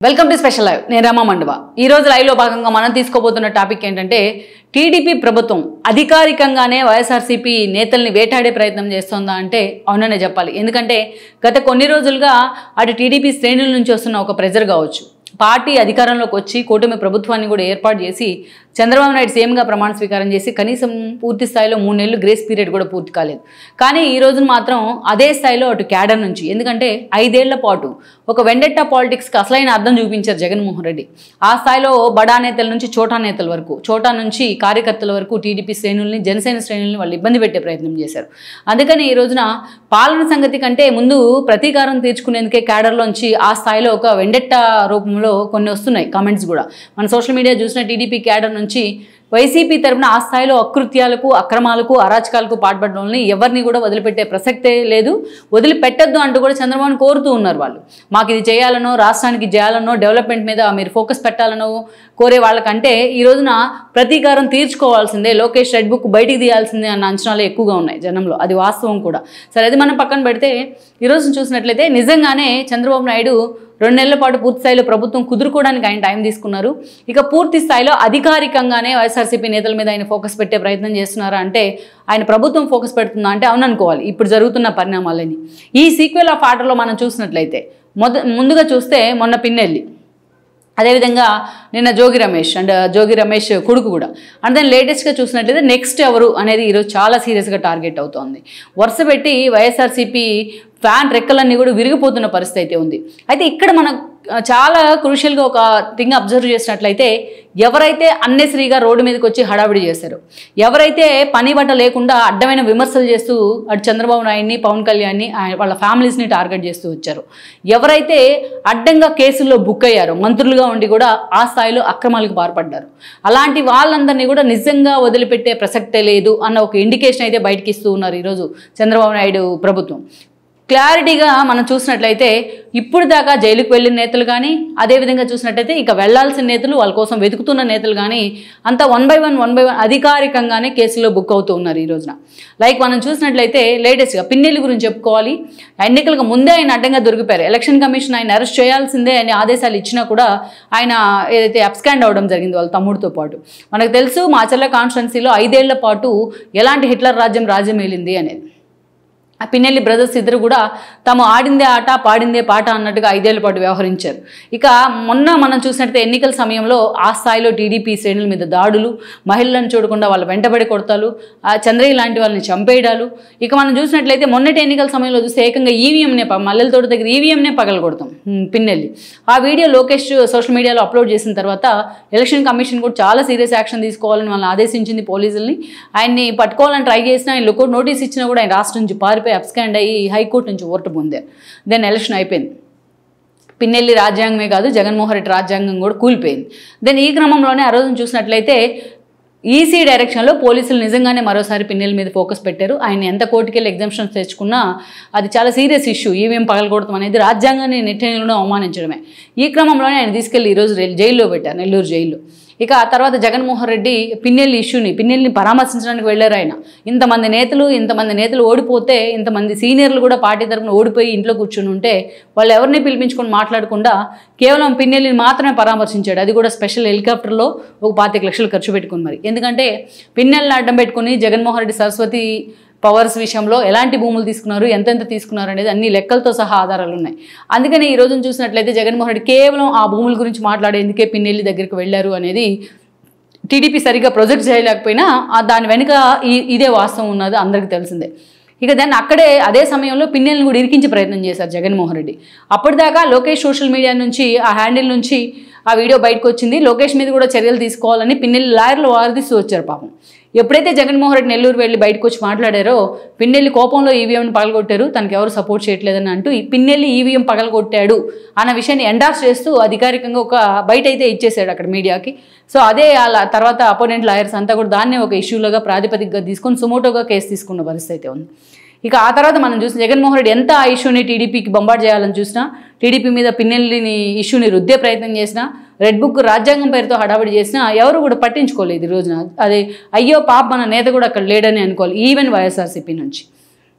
Welcome to special live. నేను రమా మండవ. ఈ రోజు లైవ్ లో భాగంగా మనం తీసుకోబోతున్న టాపిక్ ఏంటంటే టీడీపీ ప్రభుత్వం అధికారికంగానే వైఎస్ఆర్సీపీ నేతల్ని వేటాడే ప్రయత్నం చేస్తోందా అంటే అవుననే చెప్పాలి. ఎందుకంటే గత కొన్ని రోజులుగా అటు టీడీపీ శ్రేణుల నుంచి వస్తున్న ఒక ప్రెజర్ కావచ్చు, పార్టీ అధికారంలోకి వచ్చి కూటమి ప్రభుత్వాన్ని కూడా ఏర్పాటు చేసి చంద్రబాబు నాయుడు సీఎంగా ప్రమాణ స్వీకారం చేసి కనీసం పూర్తి స్థాయిలో 3 నెలలు గ్రేస్ పీరియడ్ కూడా పూర్తి కాలేదు. కానీ ఈ రోజున మాత్రం అదే స్థాయిలో అటు క్యాడర్ నుంచి, ఎందుకంటే 5 ఏళ్ల పాటు ఒక వెండెట్టా పాలిటిక్స్కి అసలైన అర్థం చూపించారు జగన్మోహన్ రెడ్డి. ఆ స్థాయిలో బడా నేతల నుంచి చోటా నేతల వరకు, చోటా నుంచి కార్యకర్తల వరకు టీడీపీ శ్రేణుల్ని, జనసేన శ్రేణుల్ని వాళ్ళు ఇబ్బంది పెట్టే ప్రయత్నం చేశారు. అందుకని ఈ రోజున పాలన సంగతి కంటే ముందు ప్రతీకారం తీర్చుకునేందుకే క్యాడర్లోంచి ఆ స్థాయిలో ఒక వెండెట్టా రూపంలో కొన్ని వస్తున్నాయి కామెంట్స్ కూడా. మన సోషల్ మీడియా చూసిన టీడీపీ క్యాడర్ నుంచి వైసీపీ తరపున ఆ స్థాయిలో అకృత్యాలకు, అక్రమాలకు, అరాచకాలకు పాల్పడడం వాళ్ళని ఎవరిని కూడా వదిలిపెట్టే ప్రసక్తే లేదు, వదిలిపెట్టద్దు అంటూ కూడా చంద్రబాబుని కోరుతూ ఉన్నారు. వాళ్ళు మాకు ఇది చేయాలనో, రాష్ట్రానికి చేయాలనో, డెవలప్మెంట్ మీద మీరు ఫోకస్ పెట్టాలనో కోరే వాళ్ళకంటే ఈ రోజున ప్రతీకారం తీర్చుకోవాల్సిందే, లోకేష్ రెడ్ బుక్ బయటికి తీయాల్సిందే అన్న అంచనాలు ఎక్కువగా ఉన్నాయి జనంలో. అది వాస్తవం కూడా. సరే, అది మనం పక్కన పెడితే ఈరోజు చూసినట్లయితే నిజంగానే చంద్రబాబు నాయుడు 2 నెలల పాటు పూర్తి స్థాయిలో ప్రభుత్వం కుదురుకోవడానికి ఆయన టైం తీసుకున్నారు. ఇక పూర్తి స్థాయిలో అధికారికంగానే వైఎస్ఆర్సీపీ నేతల మీద ఆయన ఫోకస్ పెట్టే ప్రయత్నం చేస్తున్నారా అంటే ఆయన ప్రభుత్వం ఫోకస్ పెడుతుందా అంటే అవుననుకోవాలి ఇప్పుడు జరుగుతున్న పరిణామాలని. ఈ సీక్వెల్ ఆఫ్ ఆర్డర్లో మనం చూసినట్లయితే ముందుగా చూస్తే మొన్న పిన్నెల్లి, అదేవిధంగా నిన్న జోగి రమేష్ అండ్ జోగి రమేష్ కొడుకు కూడా, అండ్ దాన్ని లేటెస్ట్గా చూసినట్లయితే నెక్స్ట్ ఎవరు అనేది ఈరోజు చాలా సీరియస్గా టార్గెట్ అవుతోంది. వరుస పెట్టి వైఎస్ఆర్సీపీ ఫ్యాన్ రెక్కలన్నీ కూడా విరిగిపోతున్న పరిస్థితి అయితే ఉంది. అయితే ఇక్కడ మనం చాలా క్రూషియల్గా ఒక థింగ్ అబ్జర్వ్ చేసినట్లయితే ఎవరైతే అన్నెసరీగా రోడ్డు మీదకి వచ్చి హడావిడి చేశారో, ఎవరైతే పని బట్ట లేకుండా అడ్డమైన విమర్శలు చేస్తూ అటు చంద్రబాబు నాయుడిని, పవన్ కళ్యాణ్ని, వాళ్ళ ఫ్యామిలీస్ని టార్గెట్ చేస్తూ వచ్చారు, ఎవరైతే అడ్డంగా కేసుల్లో బుక్ అయ్యారో, మంత్రులుగా ఉండి కూడా ఆ స్థాయిలో అక్రమాలకు పాల్పడ్డారు, అలాంటి వాళ్ళందరినీ కూడా నిజంగా వదిలిపెట్టే ప్రసక్తే లేదు అన్న ఒక ఇండికేషన్ అయితే బయటకి ఇస్తూ ఉన్నారు ఈరోజు చంద్రబాబు నాయుడు ప్రభుత్వం. క్లారిటీగా మనం చూసినట్లయితే ఇప్పుడు దాకా జైలుకు వెళ్ళిన నేతలు కానీ, అదేవిధంగా చూసినట్లయితే ఇక వెళ్లాల్సిన నేతలు, వాళ్ళ కోసం వెతుకుతున్న నేతలు కానీ అంతా వన్ బై వన్ అధికారికంగానే కేసులో బుక్ అవుతూ ఉన్నారు ఈ రోజున. లైక్ మనం చూసినట్లయితే లేటెస్ట్గా పిన్నెల్లి గురించి చెప్పుకోవాలి. ఎన్నికలకు ముందే ఆయన అడ్డంగా దొరికిపోయారు. ఎలక్షన్ కమిషన్ ఆయన అరెస్ట్ చేయాల్సిందే అని ఆదేశాలు ఇచ్చినా కూడా ఆయన ఏదైతే అబ్స్కాండ్ అవడం జరిగింది వాళ్ళ తమ్ముడితో పాటు. మనకు తెలుసు మాచర్ల కాన్స్టిట్యున్సీలో 5 ఏళ్ల పాటు ఎలాంటి హిట్లర్ రాజ్యం ఏలింది అనేది. ఆ పిన్నెల్లి బ్రదర్స్ ఇద్దరు కూడా తాము ఆడిందే ఆట, పాడిందే పాట అన్నట్టుగా 5 ఏళ్ల పాటు వ్యవహరించారు. ఇక మొన్న మనం చూసినట్లయితే ఎన్నికల సమయంలో ఆ స్థాయిలో టీడీపీ శ్రేణుల మీద దాడులు, మహిళలను చూడకుండా వాళ్ళ వెంటబడి కొడతాలు, ఆ చంద్రయ్య లాంటి వాళ్ళని చంపేయడాలు. ఇక మనం చూసినట్లయితే మొన్నటి ఎన్నికల సమయంలో చూస్తే ఏకంగా ఈవీఎంనే, మల్లెల తోట దగ్గర ఈవీఎంనే పగలగొడతాం పిన్నెల్లి. ఆ వీడియో లోకేష్ సోషల్ మీడియాలో అప్లోడ్ చేసిన తర్వాత ఎలక్షన్ కమిషన్ కూడా చాలా సీరియస్ యాక్షన్ తీసుకోవాలని వాళ్ళని ఆదేశించింది పోలీసుల్ని. ఆయన్ని పట్టుకోవాలని ట్రై చేసినా, ఆయన లుకౌట్ నోటీస్ ఇచ్చినా కూడా ఆయన రాష్ట్రం నుంచి పారిపోయి అబ్స్కాండ్ అయ్యి హైకోర్టు నుంచి ఓటు పొందారు. దెన్ ఎలక్షన్ అయిపోయింది. పిన్నెల్లి రాజ్యాంగమే కాదు, జగన్మోహన్ రెడ్డి రాజ్యాంగం కూడా కూలిపోయింది. దెన్ ఈ క్రమంలోనే ఆ రోజున చూసినట్లయితే ఈసీ డైరెక్షన్లో పోలీసులు నిజంగానే మరోసారి పిన్నెల్లి మీద ఫోకస్ పెట్టారు. ఆయన ఎంత కోర్టుకెళ్ళి ఎగ్జామ్షన్స్ తెచ్చుకున్నా అది చాలా సీరియస్ ఇష్యూ. ఈవీఎం పగలగొడతాం అనేది రాజ్యాంగాన్ని నెట్టెలో అవమానించడమే. ఈ క్రమంలోనే ఆయన తీసుకెళ్లి ఈరోజు జైల్లో పెట్టారు, నెల్లూరు జైల్లో. ఇక ఆ తర్వాత జగన్మోహన్ రెడ్డి పిన్నెల్లిని పరామర్శించడానికి వెళ్ళారు. ఆయన ఇంతమంది నేతలు ఓడిపోతే, ఇంతమంది సీనియర్లు కూడా పార్టీ తరఫున ఓడిపోయి ఇంట్లో కూర్చుని ఉంటే వాళ్ళు ఎవరిని పిలిపించుకొని మాట్లాడకుండా కేవలం పిన్నెల్లిని మాత్రమే పరామర్శించాడు. అది కూడా స్పెషల్ హెలికాప్టర్లో ఒక 25 లక్షలు ఖర్చు పెట్టుకుని. మరి ఎందుకంటే పిన్నెల్లిని అడ్డం పెట్టుకుని జగన్మోహన్ రెడ్డి సరస్వతి పవర్స్ విషయంలో ఎలాంటి భూములు తీసుకున్నారు, ఎంతెంత తీసుకున్నారు అనేది అన్ని లెక్కలతో సహా ఆధారాలు ఉన్నాయి. అందుకని ఈ రోజున చూసినట్లయితే జగన్మోహన్ రెడ్డి కేవలం ఆ భూముల గురించి మాట్లాడేందుకే పిన్నెల్లి దగ్గరికి వెళ్ళారు అనేది టీడీపీ సరిగ్గా ప్రొజెక్ట్ చేయలేకపోయినా దాని వెనుక ఇదే వాస్తవం ఉన్నది అందరికీ తెలిసిందే. ఇక దాన్ని అదే సమయంలో పిన్నెల్ని కూడా ఇరికించే ప్రయత్నం చేశారు జగన్మోహన్ రెడ్డి. అప్పటిదాకా లోకేష్ సోషల్ మీడియా నుంచి, ఆ హ్యాండిల్ నుంచి ఆ వీడియో బయటకు వచ్చింది. లోకేష్ మీద కూడా చర్యలు తీసుకోవాలని పిన్నెల్లి లాయర్లు వాదిస్తూ వచ్చారు పాపం. ఎప్పుడైతే జగన్మోహన్ రెడ్డి నెల్లూరు వెళ్ళి బయటకు వచ్చి మాట్లాడారో పిన్నెల్లి కోపంలో ఈవీఎంని పగలగొట్టారు, తనకు ఎవరు సపోర్ట్ చేయట్లేదని అంటూ పిన్నెల్లి ఈవీఎం పగలగొట్టాడు అన్న విషయాన్ని ఎండార్స్ చేస్తూ అధికారికంగా ఒక బయట అయితే ఇచ్చేసాడు అక్కడ మీడియాకి. సో అదే తర్వాత అపోనెంట్ లాయర్స్ అంతా కూడా దాన్నే ఒక ఇష్యూలుగా ప్రాతిపదికగా తీసుకొని సుమోటోగా కేసు తీసుకున్న పరిస్థితి అయితే ఉంది. ఇక ఆ తర్వాత మనం చూసిన జగన్మోహన్ రెడ్డి ఎంత ఆ ఇష్యూని టీడీపీకి బొంబాటు చేయాలని చూసినా, టీడీపీ మీద పిన్నెల్లిని ఇష్యూని రుద్దే ప్రయత్నం చేసినా, రెడ్ బుక్ రాజ్యాంగం పేరుతో హడావిడి చేసినా ఎవరు కూడా పట్టించుకోలేదు ఈ రోజున. అది అయ్యో పాప మన నేత కూడా అక్కడ లేడని అనుకోవాలి, ఈవెన్ వైఎస్ఆర్సీపీ నుంచి.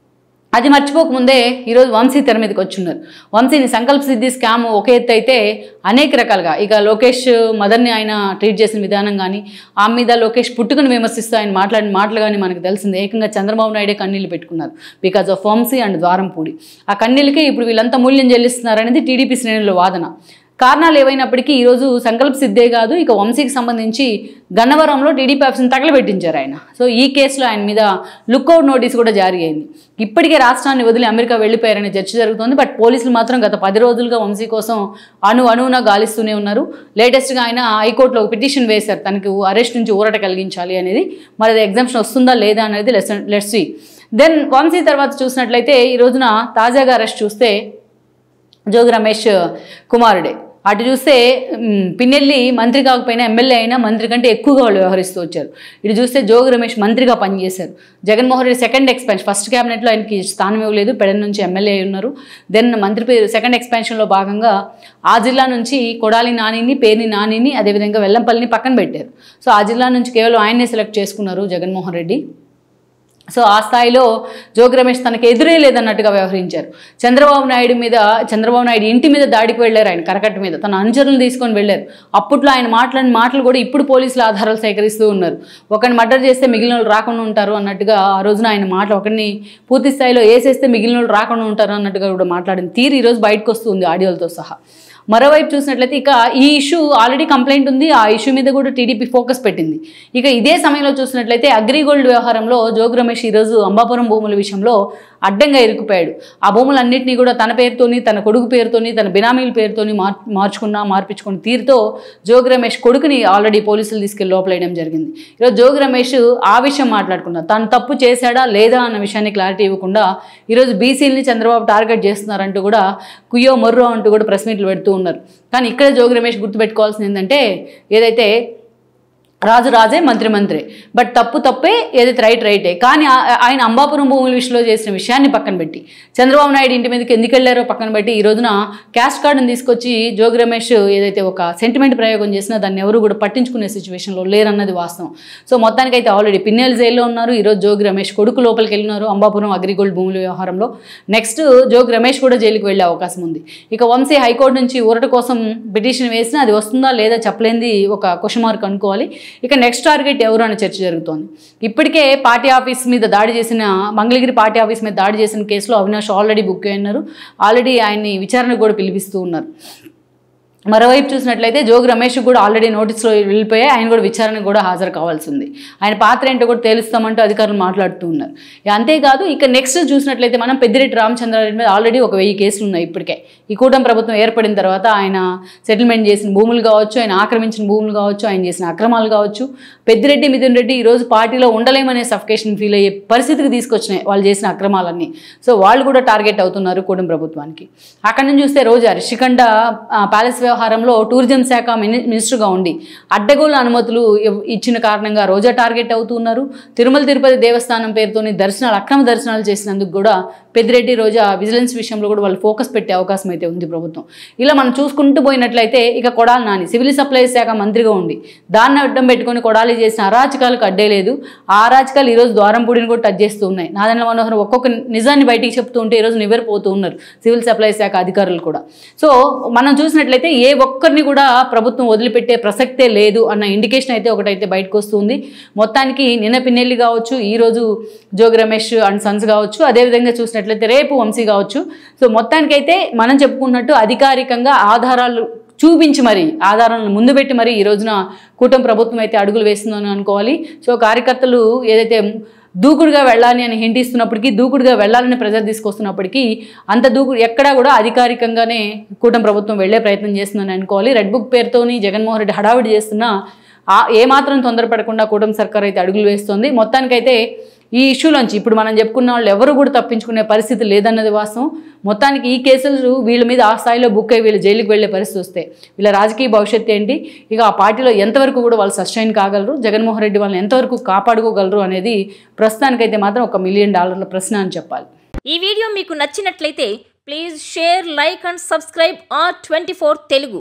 అది మర్చిపోకముందే ఈరోజు వంశీ తెర మీదకి వచ్చున్నారు. వంశీని సంకల్ప సిద్ధి స్కామ్ ఒక ఎత్తు అయితే అనేక రకాలుగా ఇక లోకేష్ మదర్ని ఆయన ట్రీట్ చేసిన విధానం కానీ, ఆమె మీద లోకేష్ పుట్టుకుని విమర్శిస్తూ ఆయన మాట్లాడిన మాటలు కానీ మనకు తెలిసింది. ఏకంగా చంద్రబాబు నాయుడే కన్నీళ్లు పెట్టుకున్నారు because of Vamsi and Dwarampudi. ఆ కన్నీళ్ళకి ఇప్పుడు వీళ్ళంతా మూల్యం చెల్లిస్తున్నారనేది టీడీపీ శ్రేణుల వాదన. కారణాలు ఏవైనప్పటికీ ఈరోజు సంకల్ప సిద్ధే కాదు, ఇక వంశీకి సంబంధించి గన్నవరంలో టీడీపీ ఆఫీస్ని తగలబెట్టించారు ఆయన. సో ఈ కేసులో ఆయన మీద లుక్అవుట్ నోటీస్ కూడా జారీ అయింది. ఇప్పటికే రాష్ట్రాన్ని వదిలి అమెరికా వెళ్ళిపోయారనే చర్చ జరుగుతోంది. బట్ పోలీసులు మాత్రం గత 10 రోజులుగా వంశీ కోసం అణువున గాలిస్తూనే ఉన్నారు. లేటెస్ట్గా ఆయన హైకోర్టులో ఒక పిటిషన్ వేశారు, తనకు అరెస్ట్ నుంచి ఊరట కలిగించాలి అనేది. మరి అది ఎగ్జామ్షన్ వస్తుందా లేదా అనేది లెట్స్ సీ. దెన్ వంశీ తర్వాత చూసినట్లయితే ఈ రోజున తాజాగా అరెస్ట్ చూస్తే జోగి రమేష్ కుమారుడే. అటు చూస్తే పిన్నెల్లి మంత్రి కాకపోయినా ఎమ్మెల్యే అయినా మంత్రి కంటే ఎక్కువగా వాళ్ళు వ్యవహరిస్తూ వచ్చారు. ఇటు చూస్తే జోగి రమేష్ మంత్రిగా పనిచేశారు. Jaganmohan Reddy second expansion, first క్యాబినెట్లో ఆయనకి స్థానం ఇవ్వలేదు, పెడన్ నుంచి ఎమ్మెల్యే ఉన్నారు. దెన్ మంత్రి పేరు సెకండ్ ఎక్స్పాన్షన్లో భాగంగా ఆ జిల్లా నుంచి కొడాలి నానిని, పేర్ని నానిని, అదేవిధంగా వెల్లంపల్లిని పక్కన పెట్టారు. సో ఆ జిల్లా నుంచి కేవలం ఆయన్నే సెలెక్ట్ చేసుకున్నారు జగన్మోహన్ రెడ్డి. సో ఆ స్థాయిలో జోగి రమేష్ తనకు ఎదురే లేదన్నట్టుగా వ్యవహరించారు. చంద్రబాబు నాయుడు ఇంటి మీద దాడికి వెళ్ళారు, ఆయన కరకట్ట మీద తన అనుచరులను తీసుకొని వెళ్ళారు. అప్పట్లో ఆయన మాట్లాడిన మాటలు కూడా ఇప్పుడు పోలీసులు ఆధారాలు సేకరిస్తూ ఉన్నారు. ఒకరిని మర్డర్ చేస్తే మిగిలిన వాళ్ళు రాకుండా ఉంటారు అన్నట్టుగా ఆ రోజున ఆయన మాటలు, ఒకరిని పూర్తి స్థాయిలో వేసేస్తే మిగిలిన వాళ్ళు రాకుండా ఉంటారు అన్నట్టుగా కూడా మాట్లాడిన తీరు ఈరోజు బయటకు వస్తుంది ఆడియోలతో సహా. మరోవైపు చూసినట్లయితే ఇక ఈ ఇష్యూ ఆల్రెడీ కంప్లైంట్ ఉంది, ఆ ఇష్యూ మీద కూడా టీడీపీ ఫోకస్ పెట్టింది. ఇక ఇదే సమయంలో చూసినట్లయితే అగ్రిగోల్డ్ వ్యవహారంలో జోగి రమేష్ ఈరోజు అంబాపురం భూముల విషయంలో అడ్డంగా ఇరుక్కుపోయాడు. ఆ భూములన్నింటినీ కూడా తన పేరుతోని, తన కొడుకు పేరుతోని, తన బినామీల పేరుతోని మార్పించుకున్న తీరుతో జోగి రమేష్ కొడుకుని ఆల్రెడీ పోలీసులు తీసుకెళ్లి లోపలేయడం జరిగింది. ఈరోజు జోగి రమేష్ ఆ విషయం మాట్లాడుకున్నారు. తను తప్పు చేశాడా లేదా అన్న విషయాన్ని క్లారిటీ ఇవ్వకుండా ఈరోజు బీసీలని చంద్రబాబు టార్గెట్ చేస్తున్నారంటూ కూడా కుయ్యో మొర్రో అంటూ కూడా ప్రెస్ మీట్లు పెడుతూ ఉన్నారు. కానీ ఇక్కడ జోగి రమేష్ గుర్తుపెట్టుకోవాల్సింది ఏంటంటే, ఏదైతే రాజు రాజే మంత్రి మంత్రే, బట్ తప్పే, ఏదైతే రైటే. కానీ ఆయన అంబాపురం భూముల విషయంలో చేసిన విషయాన్ని పక్కన పెట్టి, చంద్రబాబు నాయుడు ఇంటి మీదకి ఎందుకు వెళ్ళారో పక్కన పెట్టి, ఈ రోజున క్యాష్ కార్డును తీసుకొచ్చి జోగి రమేష్ ఏదైతే ఒక సెంటిమెంట్ ప్రయోగం చేసినా దాన్ని ఎవరు కూడా పట్టించుకునే సిచ్యువేషన్లో లేరన్నది వాస్తవం. సో మొత్తానికైతే ఆల్రెడీ పిన్నెల్ జైల్లో ఉన్నారు. ఈరోజు జోగి రమేష్ కొడుకు లోపలికి వెళ్ళినారు అంబాపురం అగ్రిగోల్డ్ భూముల వ్యవహారంలో. నెక్స్ట్ జోగి రమేష్ కూడా జైలుకి వెళ్ళే అవకాశం ఉంది. ఇక వంశీ హైకోర్టు నుంచి ఊరట కోసం పిటిషన్ వేసినా అది వస్తుందా లేదా చెప్పలేంది ఒక క్వశ్చన్ మార్క్ అనుకోవాలి. ఇక నెక్స్ట్ టార్గెట్ ఎవరు అనే చర్చ జరుగుతోంది. ఇప్పటికే పార్టీ ఆఫీస్ మీద దాడి చేసిన, మంగళగిరి పార్టీ ఆఫీస్ మీద దాడి చేసిన కేసులో అవినాష్ ఆల్రెడీ బుక్ అయినారు. ఆల్రెడీ ఆయన్ని విచారణకు కూడా పిలిపిస్తూ ఉన్నారు. మరోవైపు చూసినట్లయితే జోగి రమేష్ కూడా ఆల్రెడీ నోటీసులో వెళ్ళిపోయాయి, ఆయన కూడా విచారణకు కూడా హాజరు కావాల్సి ఉంది. ఆయన పాత్ర ఏంటో కూడా తేలుస్తామంటూ అధికారులు మాట్లాడుతూ ఉన్నారు. అంతేకాదు ఇక నెక్స్ట్ చూసినట్లయితే మనం పెద్దిరెడ్డి రామచంద్రారెడ్డి మీద ఆల్రెడీ ఒక 1000 కేసులు ఉన్నాయి ఇప్పటికే. ఈ కూటమి ప్రభుత్వం ఏర్పడిన తర్వాత ఆయన సెటిల్మెంట్ చేసిన భూములు కావచ్చు, ఆయన ఆక్రమించిన భూములు కావచ్చు, ఆయన చేసిన అక్రమాలు కావచ్చు, పెద్దిరెడ్డి మిథున్ రెడ్డి ఈరోజు పార్టీలో ఉండలేమనే సఫికేషన్ ఫీల్ అయ్యే పరిస్థితికి తీసుకొచ్చినాయి వాళ్ళు చేసిన అక్రమాలన్నీ. సో వాళ్ళు కూడా టార్గెట్ అవుతున్నారు కూటమి ప్రభుత్వానికి. అక్కడి నుంచి చూస్తే రోజా రిషికొండ ప్యాలెస్ వ్యవహారంలో టూరిజం శాఖ మినిస్టర్గా ఉండి అడ్డగోలు అనుమతులు ఇచ్చిన కారణంగా రోజా టార్గెట్ అవుతున్నారు. తిరుమల తిరుపతి దేవస్థానం పేరుతోని అక్రమ దర్శనాలు చేసినందుకు కూడా పెద్దిరెడ్డి రోజా విజిలెన్స్ విషయంలో కూడా వాళ్ళు ఫోకస్ పెట్టే అవకాశం అయితే ఉంది ప్రభుత్వం. ఇలా మనం చూసుకుంటూ పోయినట్లయితే ఇక కొడాలి నాని సివిల్ సప్లైస్ శాఖ మంత్రిగా ఉండి దాన్ని అడ్డం పెట్టుకొని కొడాలి చేసిన అరాచకాలకు అడ్డే లేదు. ఆ అరాచకాలు ఈరోజు ద్వారంపూడిని కూడా టచ్ చేస్తూ ఉన్నాయి. నాదెండ్ల మనోహర్ ఒక్కొక్క నిజాన్ని బయటికి చెప్తూ ఉంటే ఈరోజు నివ్వెరపోతూ ఉన్నారు సివిల్ సప్లైస్ శాఖ అధికారులు కూడా. సో మనం చూసినట్లయితే ఏ ఒక్కరిని కూడా ప్రభుత్వం వదిలిపెట్టే ప్రసక్తే లేదు అన్న ఇండికేషన్ అయితే ఒకటైతే బయటకు వస్తుంది. మొత్తానికి నిన్న పిన్నెల్లి కావచ్చు, ఈరోజు జోగి రమేష్ అండ్ సన్స్ కావచ్చు, అదేవిధంగా చూసినట్లయితే రేపు వంశీ కావచ్చు. సో మొత్తానికైతే మనం చెప్పుకున్నట్టు అధికారికంగా ఆధారాలు చూపించి మరి ఆధారాలను ముందు పెట్టి మరి ఈ రోజున కూటమి ప్రభుత్వం అయితే అడుగులు వేస్తుందని అనుకోవాలి. సో కార్యకర్తలు ఏదైతే దూకుడుగా వెళ్ళాలి అని హింట్ ఇస్తున్నప్పటికీ, దూకుడుగా వెళ్ళాలని ప్రెజర్ తీసుకొస్తున్నప్పటికీ అంత ఎక్కడా కూడా అధికారికంగానే కూటమి ప్రభుత్వం వెళ్లే ప్రయత్నం చేస్తుందని అనుకోవాలి. రెడ్ బుక్ పేరుతోని జగన్మోహన్ రెడ్డి హడావిడి చేస్తున్నా ఏమాత్రం తొందరపడకుండా కూటమి సర్కార్ అయితే అడుగులు వేస్తుంది. మొత్తానికైతే ఈ ఇష్యూలోంచి ఇప్పుడు మనం చెప్పుకున్న వాళ్ళు ఎవరు కూడా తప్పించుకునే పరిస్థితి లేదన్నది వాస్తవం. మొత్తానికి ఈ కేసులు వీళ్ళ మీద ఆ స్థాయిలో బుక్ అయ్యి వీళ్ళు జైలుకి వెళ్లే పరిస్థితి వస్తే వీళ్ళ రాజకీయ భవిష్యత్తు ఏంటి, ఇక ఆ పార్టీలో ఎంతవరకు కూడా వాళ్ళు సస్టైన్ కాగలరు, జగన్మోహన్ రెడ్డి వాళ్ళని ఎంతవరకు కాపాడుకోగలరు అనేది ప్రస్తుతానికైతే మాత్రం $1 మిలియన్ ప్రశ్న అని చెప్పాలి. ఈ వీడియో మీకు నచ్చినట్లయితే please share, like and subscribe R24 Telugu.